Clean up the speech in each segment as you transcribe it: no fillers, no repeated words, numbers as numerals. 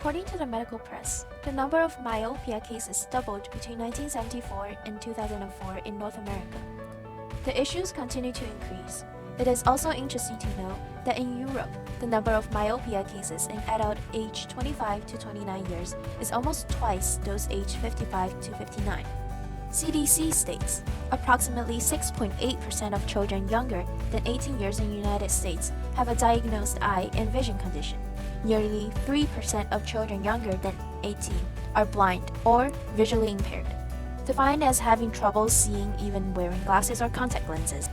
According to the medical press, the number of myopia cases doubled between 1974 and 2004 in North America. The issues continue to increase. It is also interesting to know that in Europe, the number of myopia cases in adults aged 25 to 29 years is almost twice those aged 55 to 59. CDC states approximately 6.8% of children younger than 18 years in the United States have a diagnosed eye and vision condition. Nearly 3% of children younger than 18 are blind or visually impaired, defined as having trouble seeing even wearing glasses or contact lenses.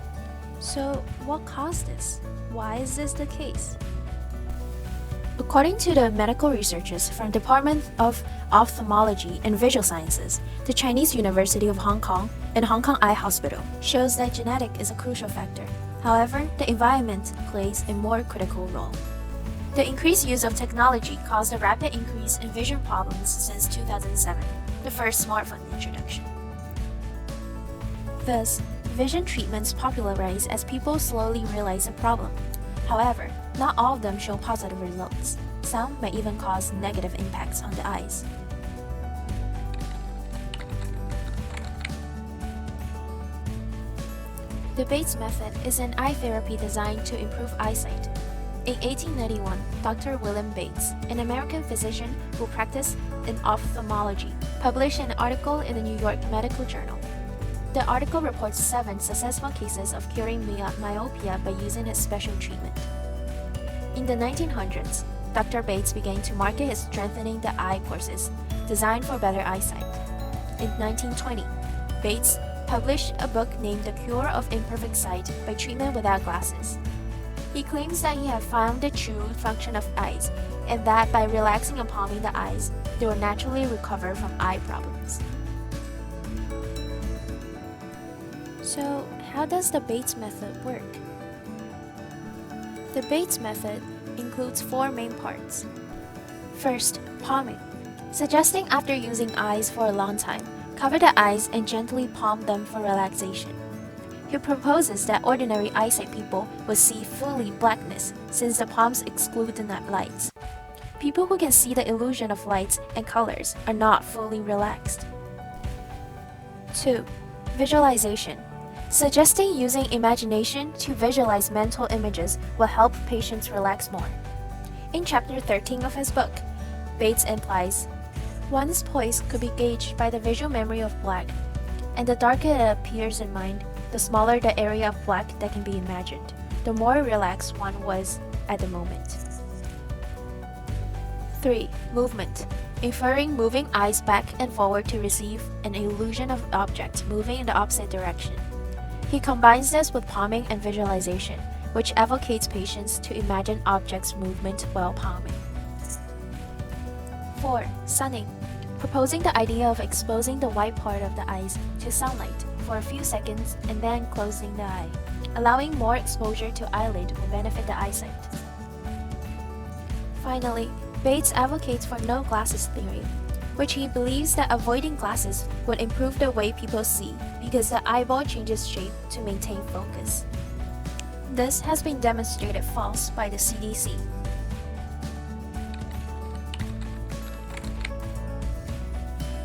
So, what caused this? Why is this the case? According to the medical researchers from Department of Ophthalmology and Visual Sciences, the Chinese University of Hong Kong and Hong Kong Eye Hospital shows that genetic is a crucial factor. However, the environment plays a more critical role. The increased use of technology caused a rapid increase in vision problems since 2007, the first smartphone introduction. Thus, vision treatments popularized as people slowly realize the problem. However, not all of them show positive results. Some may even cause negative impacts on the eyes. The Bates method is an eye therapy designed to improve eyesight. In 1891, Dr. William Bates, an American physician who practiced in ophthalmology, published an article in the New York Medical Journal. The article reports 7 successful cases of curing myopia by using a special treatment. In the 1900s, Dr. Bates began to market his Strengthening the Eye courses, designed for better eyesight. In 1920, Bates published a book named The Cure of Imperfect Sight by Treatment Without Glasses. He claims that he had found the true function of eyes, and that by relaxing and palming the eyes, they will naturally recover from eye problems. So, how does the Bates method work? The Bates method includes 4 main parts. First, palming. Suggesting after using eyes for a long time, cover the eyes and gently palm them for relaxation. He proposes that ordinary eyesight people will see fully blackness since the palms exclude the lights. People who can see the illusion of lights and colors are not fully relaxed. 2. Visualization. Suggesting using imagination to visualize mental images will help patients relax more. In chapter 13 of his book, Bates implies, one's poise could be gauged by the visual memory of black, and the darker it appears in mind, the smaller the area of black that can be imagined, the more relaxed one was at the moment. 3. Movement. Inferring moving eyes back and forward to receive an illusion of objects moving in the opposite direction. He combines this with palming and visualization, which advocates patients to imagine objects' movement while palming. 4. Sunning. Proposing the idea of exposing the white part of the eyes to sunlight for a few seconds and then closing the eye. Allowing more exposure to eyelid will benefit the eyesight. Finally, Bates advocates for no glasses theory, which he believes that avoiding glasses would improve the way people see because the eyeball changes shape to maintain focus. This has been demonstrated false by the CDC.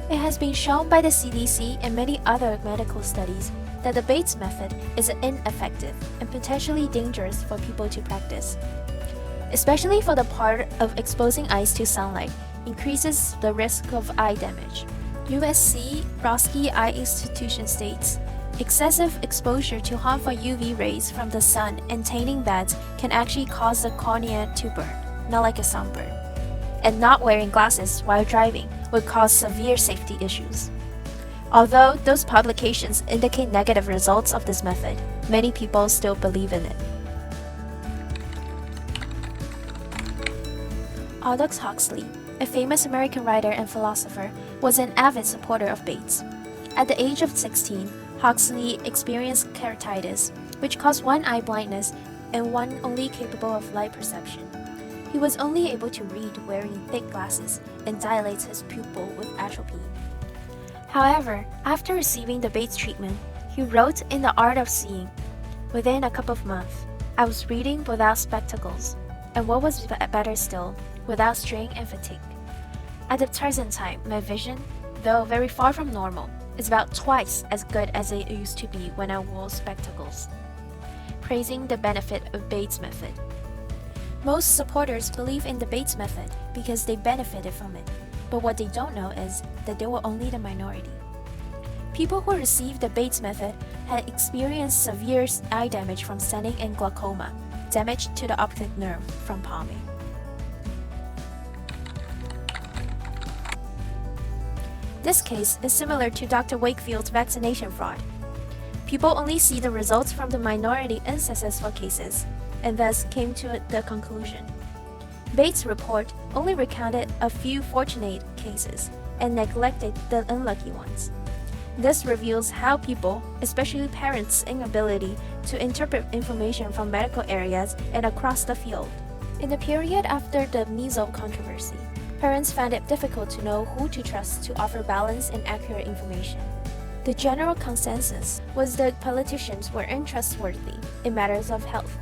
It has been shown by the CDC and many other medical studies that the Bates method is ineffective and potentially dangerous for people to practice. Especially for the part of exposing eyes to sunlight, increases the risk of eye damage. USC Brodsky Eye Institution states, excessive exposure to harmful UV rays from the sun and tanning beds can actually cause the cornea to burn, not like a sunburn. And not wearing glasses while driving would cause severe safety issues. Although those publications indicate negative results of this method, many people still believe in it. Aldous Huxley, a famous American writer and philosopher, was an avid supporter of Bates. At the age of 16, Huxley experienced keratitis, which caused one eye blindness and one only capable of light perception. He was only able to read wearing thick glasses and dilates his pupil with atrophy. However, after receiving the Bates treatment, he wrote in The Art of Seeing, "Within a couple of months, I was reading without spectacles, and what was better still, without strain and fatigue. At the present time, my vision, though very far from normal, is about twice as good as it used to be when I wore spectacles. Praising the benefit of Bates' method. Most supporters believe in the Bates method because they benefited from it, but what they don't know is that they were only the minority. People who received the Bates method had experienced severe eye damage from standing and glaucoma, damage to the optic nerve from palming. This case is similar to Dr. Wakefield's vaccination fraud. People only see the results from the minority unsuccessful cases, and thus came to the conclusion. Bates' report only recounted a few fortunate cases and neglected the unlucky ones. This reveals how people, especially parents' inability to interpret information from medical areas and across the field. In the period after the measles controversy, parents found it difficult to know who to trust to offer balanced and accurate information. The general consensus was that politicians were untrustworthy in matters of health,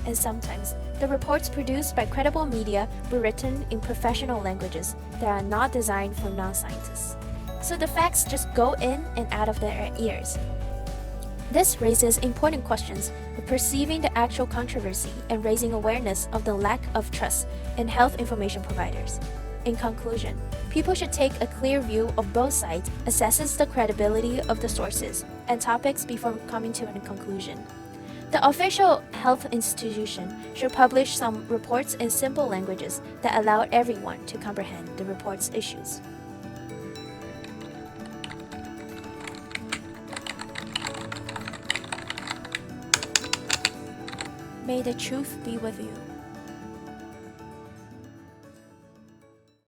and sometimes the reports produced by credible media were written in professional languages that are not designed for non-scientists. So the facts just go in and out of their ears. This raises important questions of perceiving the actual controversy and raising awareness of the lack of trust in health information providers. In conclusion, people should take a clear view of both sides, assesses the credibility of the sources and topics before coming to a conclusion. The official health institution should publish some reports in simple languages that allow everyone to comprehend the report's issues. May the truth be with you.